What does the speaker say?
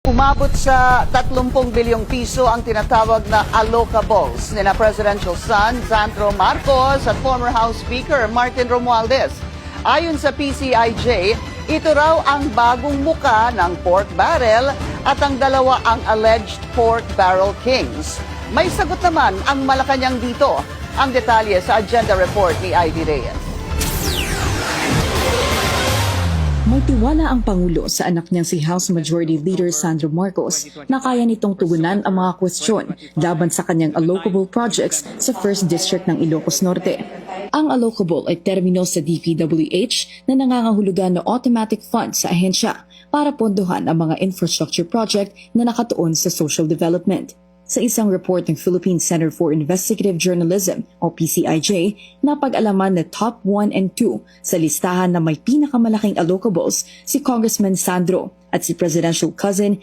Umabot sa 30 bilyong piso ang tinatawag na allocables ni na Presidential son Sandro Marcos at former House Speaker Martin Romualdez. Ayon sa PCIJ, ito raw ang bagong muka ng pork barrel at ang dalawa ang alleged pork barrel kings. May sagot naman ang Malacanang dito. Ang detalye sa agenda report ni Ivy Reyes. May tiwala ang Pangulo sa anak niyang si House Majority Leader Sandro Marcos na kaya nitong tugunan ang mga kwestiyon laban sa kanyang allocable projects sa 1st District ng Ilocos Norte. Ang allocable ay termino sa DPWH na nangangahulugan na automatic funds sa ahensya para pondohan ang mga infrastructure project na nakatuon sa social development. Sa isang report ng Philippine Center for Investigative Journalism o PCIJ, napag-alaman na top 1 and 2 sa listahan na may pinakamalaking allocables si Congressman Sandro at si presidential cousin